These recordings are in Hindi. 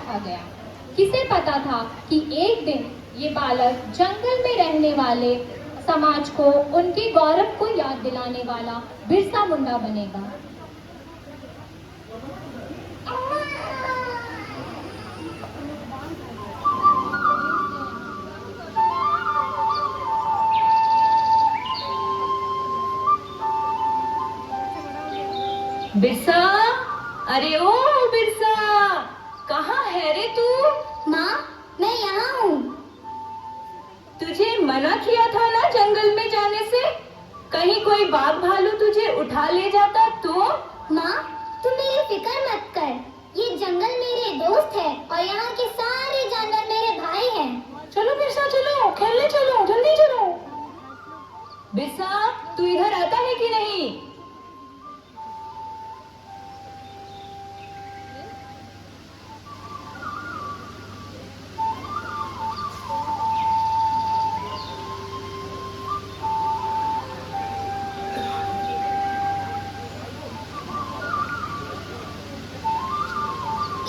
रखा गया। किसे पता था कि एक दिन ये बालक जंगल में रहने वाले समाज को उनके गौरव को याद दिलाने वाला बिरसा मुंडा बनेगा। बिरसा, अरे ओ बिरसा, कहाँ है रे तू? माँ, मैं यहाँ हूँ। तुझे मना किया था ना जंगल में जाने से? कहीं कोई बाघ भालू तुझे उठा ले जाता तो? माँ, तुम मेरी फिक्र मत कर। ये जंगल मेरे दोस्त है और यहाँ के सारे जानवर मेरे भाई हैं। चलो बिरसा, चलो खेलने चलो, जल्दी चलो। बिरसा, तू इधर आता है कि नहीं?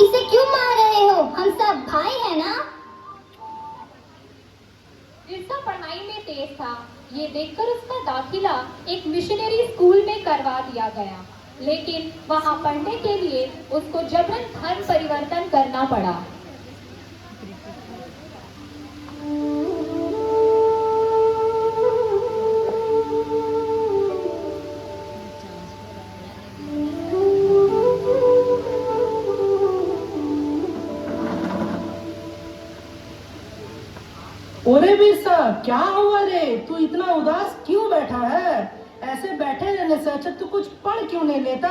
इसे क्यों मार रहे हो? हम सब भाई हैं ना? बिरसा पढ़ाई में तेज था। ये देखकर उसका दाखिला एक मिशनरी स्कूल में करवा दिया गया, लेकिन वहां पढ़ने के लिए उसको जबरन धर्म परिवर्तन करना पड़ा। ओरे बिरसा, क्या हुआ रे? तू इतना उदास क्यों बैठा है? ऐसे बैठे रहने से अच्छा तू कुछ पढ़ क्यों नहीं लेता?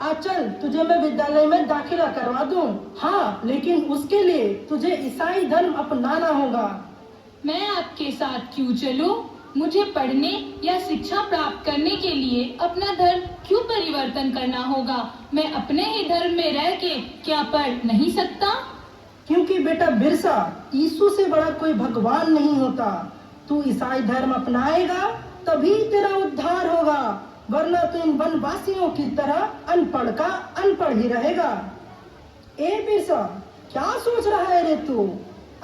आज चल, तुझे मैं विद्यालय में दाखिला करवा दूं। हाँ, लेकिन उसके लिए तुझे ईसाई धर्म अपनाना होगा। मैं आपके साथ क्यों चलूं? मुझे पढ़ने या शिक्षा प्राप्त करने के लिए अपना धर्म क्यों परिवर्तन करना होगा? मैं अपने ही धर्म में रह के क्या पढ़ नहीं सकता? क्योंकि बेटा बिरसा, यीशु से बड़ा कोई भगवान नहीं होता। तू ईसाई धर्म अपनाएगा तभी तेरा उद्धार होगा, वरना तो इन वनवासियों की तरह अनपढ़ का अनपढ़ ही रहेगा। ए बिरसा, क्या सोच रहा है रे तू?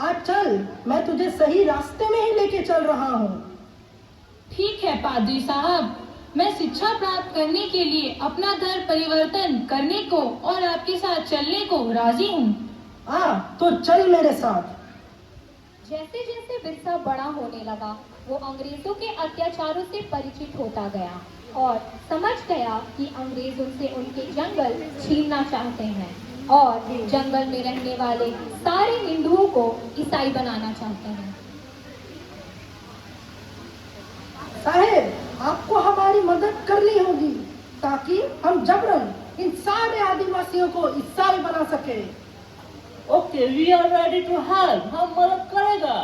आज चल, मैं तुझे सही रास्ते में ही लेके चल रहा हूँ। ठीक है पादरी साहब, मैं शिक्षा प्राप्त करने के लिए अपना धर्म परिवर्तन करने को और आपके साथ चलने को राजी हूँ। तो चल मेरे साथ। जैसे जैसे बिरसा बड़ा होने लगा, वो अंग्रेजों के अत्याचारों से परिचित होता गया और समझ गया कि अंग्रेज उनसे उनके जंगल छीनना चाहते हैं और जंगल में रहने वाले सारे हिंदुओं को ईसाई बनाना चाहते हैं। साहेब, आपको हमारी मदद करनी होगी ताकि हम जबरन इन सारे आदिवासियों को ईसाई बना सके। Okay, we are ready to help. हम मदद करेगा।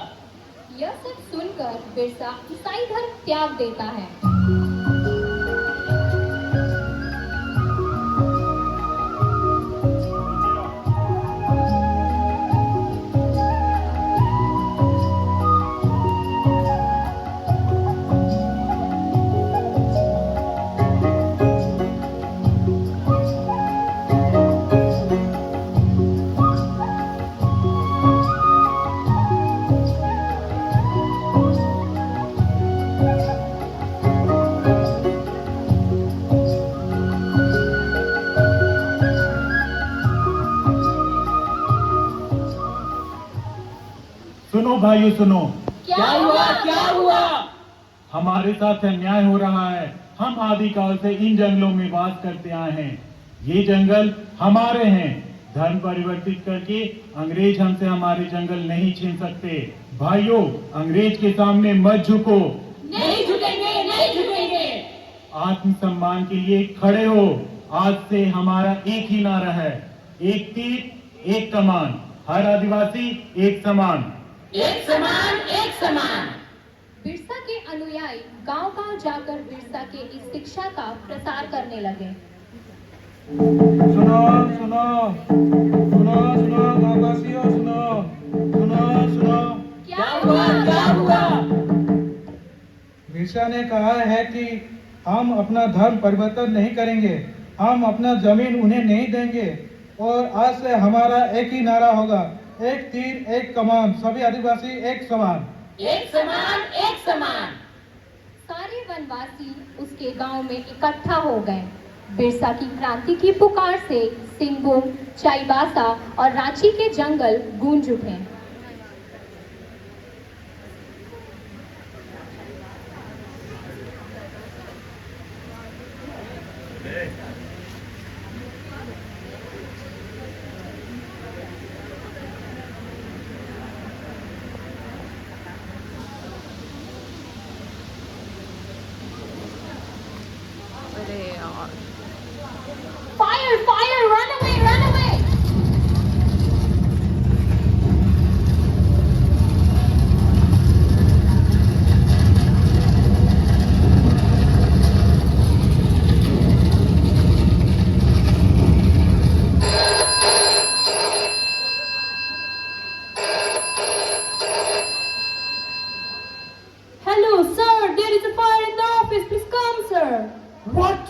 यह सब सुनकर बिरसा ईसाई धर्म त्याग देता है। सुनो भाइयों, सुनो। क्या हुआ? क्या हुआ? हमारे साथ अन्याय हो रहा है। हम आदिकाल से इन जंगलों में वास करते आए हैं। ये जंगल हमारे हैं। धर्म परिवर्तित करके अंग्रेज हमसे हमारे जंगल नहीं छीन सकते। भाइयों, अंग्रेज के सामने मत झुको। नहीं झुकेंगे, नहीं झुकेंगे। आत्मसम्मान के लिए खड़े हो। आज से हमारा एक ही नारा है, एक तीर एक कमान, हर आदिवासी एक समान। एक समान, एक समान। बिरसा के अनुयायी गांव-गांव जाकर बिरसा के इस शिक्षा का प्रसार करने लगे। सुनो सुनो सुनो सुनो गांववासियों, सुनो सुनो सुनो। क्या हुआ? क्या हुआ? बिरसा ने कहा है कि हम अपना धर्म परिवर्तन नहीं करेंगे, हम अपना जमीन उन्हें नहीं देंगे और आज से हमारा एक ही नारा होगा, एक तीर एक कमान, सभी आदिवासी एक समान। एक समान, एक समान। सारे वनवासी उसके गांव में इकट्ठा हो गए। बिरसा की क्रांति की पुकार से सिंहभूम, चाईबासा और रांची के जंगल गूंज उठे। Fire! Fire! Run away! Run away! Hello, sir. There is a fire in the office. Please come, sir. What?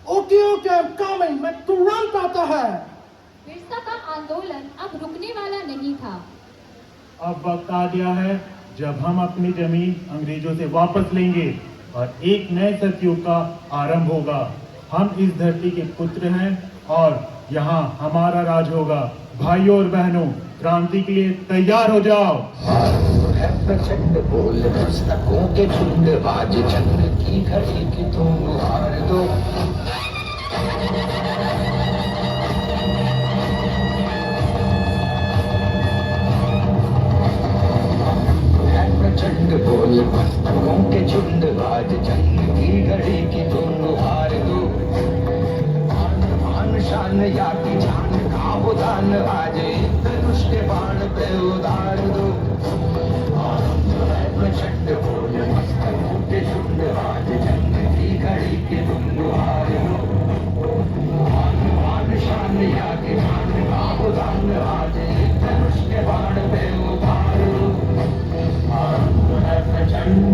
Okay, okay, I'm coming. मैं तुरंत आता है। बिरसा का आंदोलन अब रुकने वाला नहीं था। अब वक्त आ गया है जब हम अपनी जमीन अंग्रेजों से वापस लेंगे और एक नए सतयुग का आरंभ होगा। हम इस धरती के पुत्र हैं और यहाँ हमारा राज होगा। भाइयों और बहनों, क्रांति के लिए तैयार हो जाओ। है प्रचंड बोल पुस्तकों के झुंड, आज जंग की घड़ी की तुम हार दो। है प्रचंड बोल पुस्तकों के झुंड, आज जंग की घड़ी की तुम हार दो। मान शान या की जान का उदान, आज एक धनुष के बाण पे उतार दो। प्रचंड बोल पुस्तकों के झुंड, आज जंग की घड़ी की तुम हार दो। मान शान या की जान का उदान, आज एक धनुष के बाण पे उतार दो। प्रचंड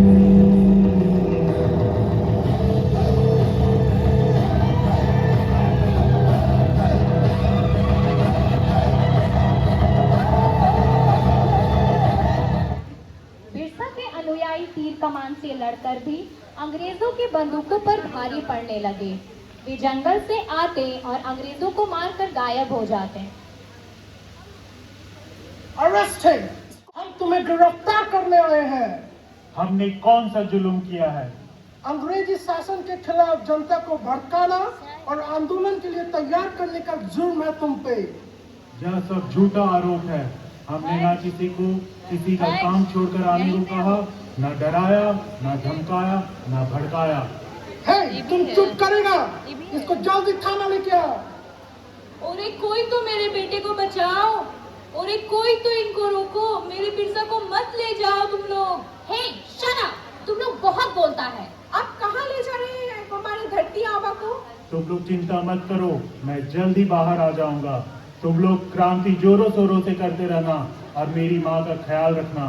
तीर कमान से लड़कर भी अंग्रेजों की बंदूकों पर भारी पड़ने लगे। वे जंगल से आते और अंग्रेजों को मारकर गायब हो जाते। अरेस्ट है, हम तुम्हें गिरफ्तार करने आए हैं। हमने कौन सा जुल्म किया है? अंग्रेजी शासन के खिलाफ जनता को भड़काना और आंदोलन के लिए तैयार करने का जुर्म है तुम पे। यह सब झूठा आरोप है। हमने ना किसी को किसी का काम छोड़कर आने को कहा, न डराया, न धमकाया, न भड़काया। हे, तुम चुप करेगा? इसको जल्दी थाना लेके आओ। और कोई तो मेरे बेटे को बचाओ, और कोई तो इनको रोको। मेरे बिरसा को मत ले जाओ तुम लोग। हे, शट अप! तुम लोग बहुत बोलता है। आप कहाँ ले जा रहे हैं हमारी धरती आबा को? तुम लोग चिंता मत करो, मैं जल्दी बाहर आ जाऊंगा। तुम लोग क्रांति जोरों शोरों से करते रहना और मेरी माँ का ख्याल रखना।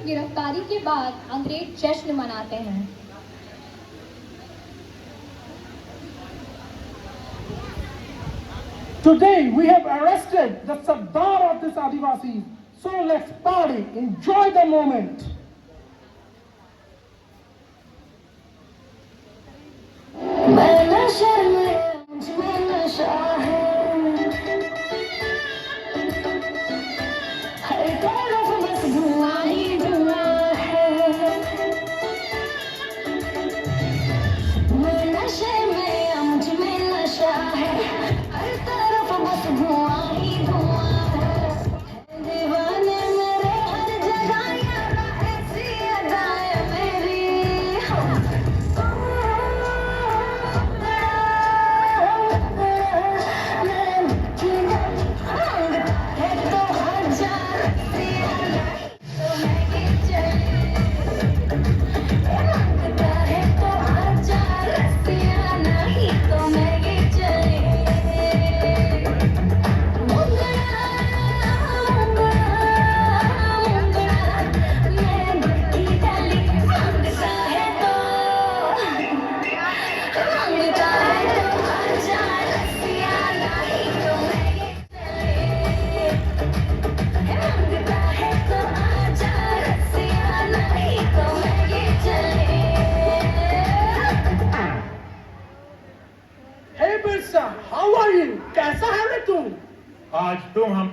गिरफ्तारी के बाद अंग्रेज जश्न मनाते हैं। Today we have arrested the Sardar of this Adivasis. So let's party, enjoy the moment.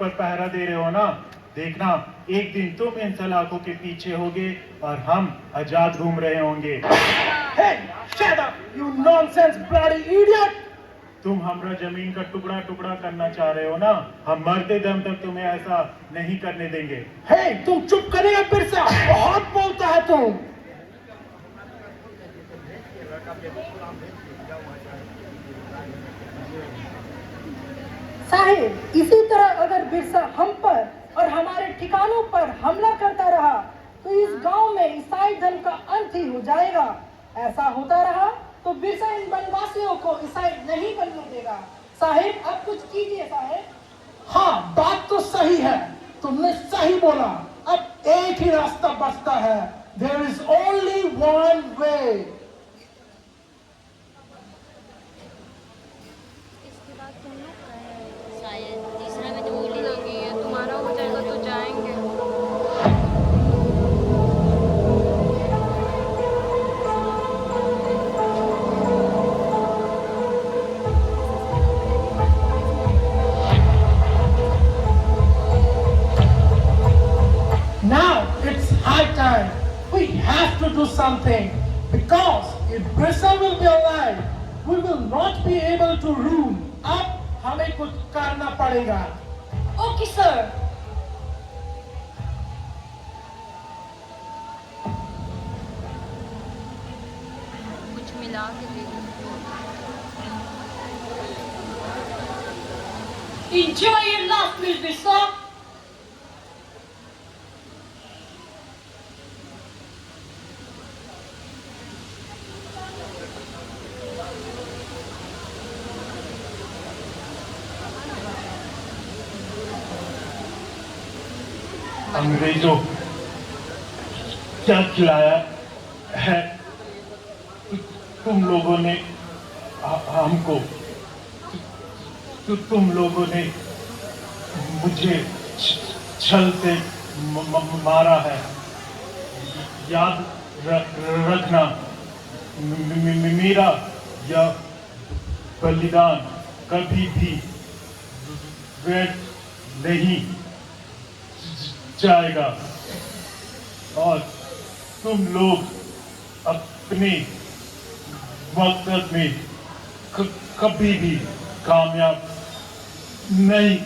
पर पहरा दे रहे हो ना, देखना एक दिन तुम इन सलाखों के पीछे होगे और हम आजाद घूम रहे होंगे। Hey, shut up, you nonsense bloody idiot! तुम हमरा जमीन का टुकड़ा टुकड़ा करना चाह रहे हो ना, हम मरते दम तक तुम्हें ऐसा नहीं करने देंगे। Hey, तुम चुप करेगा बिरसा, बहुत बोलता है तुम। साहिब, इसी तरह अगर बिरसा हम पर और हमारे ठिकानों पर हमला करता रहा तो इस गांव में ईसाई धर्म का अंत ही हो जाएगा। ऐसा होता रहा तो बिरसा इन वनवासियों को ईसाई नहीं बनने देगा। साहिब, अब कुछ कीजिए साहिब। हाँ, बात तो सही है, तुमने सही बोला। अब एक ही रास्ता बचता है। There is only one way. शायद तीसरा में तो बोली लगी है, तुम्हारा हो जाएगा तो जाएंगे। Now it's high time. We have to do something because if Brissa will be alive, we will not be able to rule. अब हमें कुछ करना पड़ेगा। Okay sir. कुछ मिला के दे दो। Enjoy your last meal, Birsa. अंग्रेजों क्या खिलाया है तुम लोगों ने हमको? तुम लोगों ने मुझे छल से मारा है। याद रखना, मेरा यह बलिदान कभी भी व्यर्थ नहीं जाएगा और तुम लोग अपने मकसद में कभी भी कामयाब नहीं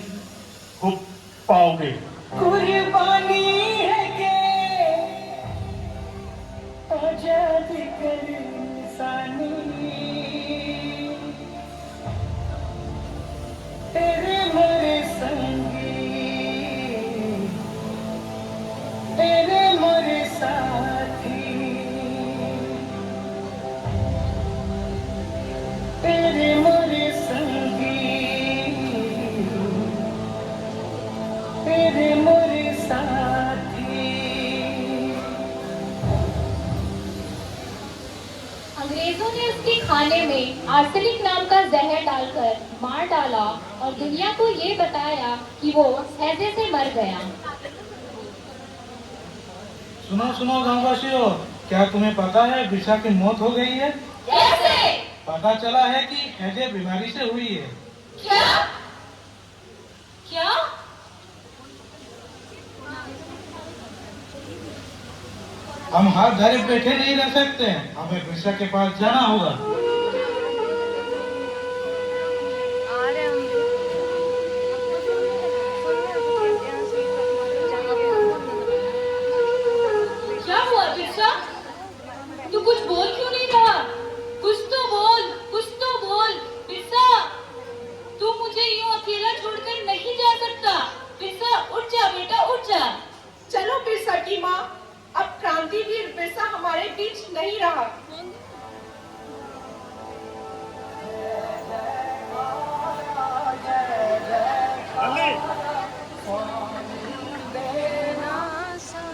हो पाओगे। कुर्बानी है के आजाद कर इंसानी, तेरे मेरे संगी, तेरे मेरे साथी, तेरे मेरे संगी, तेरे मेरे साथी। अंग्रेजों ने उसके खाने में आर्सेनिक नाम का जहर डालकर मार डाला और दुनिया को ये बताया कि वो हैजे से मर गया। सुनो सुनो गांववासियों, क्या तुम्हें पता है बिरसा की मौत हो गई है? कैसे? पता चला है कि हैजे बीमारी से हुई है। क्या? क्या? हम हाथ धरे बैठे नहीं रह सकते हैं, हमें बिरसा के पास जाना होगा। क्या हुआ बिरसा? तू कुछ बोल क्यों नहीं रहा? कुछ तो बोल, कुछ तो बोल बिरसा। तू मुझे यूं अकेला छोड़कर नहीं जा सकता। बिरसा उठ जा बेटा, उठ जा। चलो बिरसा की माँ, अब क्रांतिवीर बिरसा हमारे बीच नहीं रहा।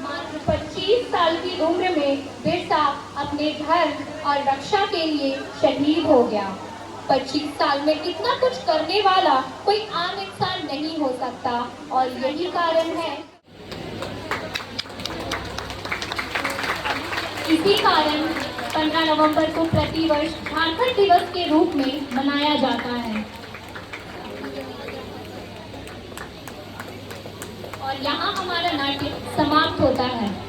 मात्र 25 साल की उम्र में बिरसा अपने धर्म और रक्षा के लिए शहीद हो गया। 25 साल में इतना कुछ करने वाला कोई आम इंसान नहीं हो सकता और यही कारण है, इसी कारण 15 नवंबर को प्रतिवर्ष झारखंड दिवस के रूप में मनाया जाता है। और यहाँ हमारा नाट्य समाप्त होता है।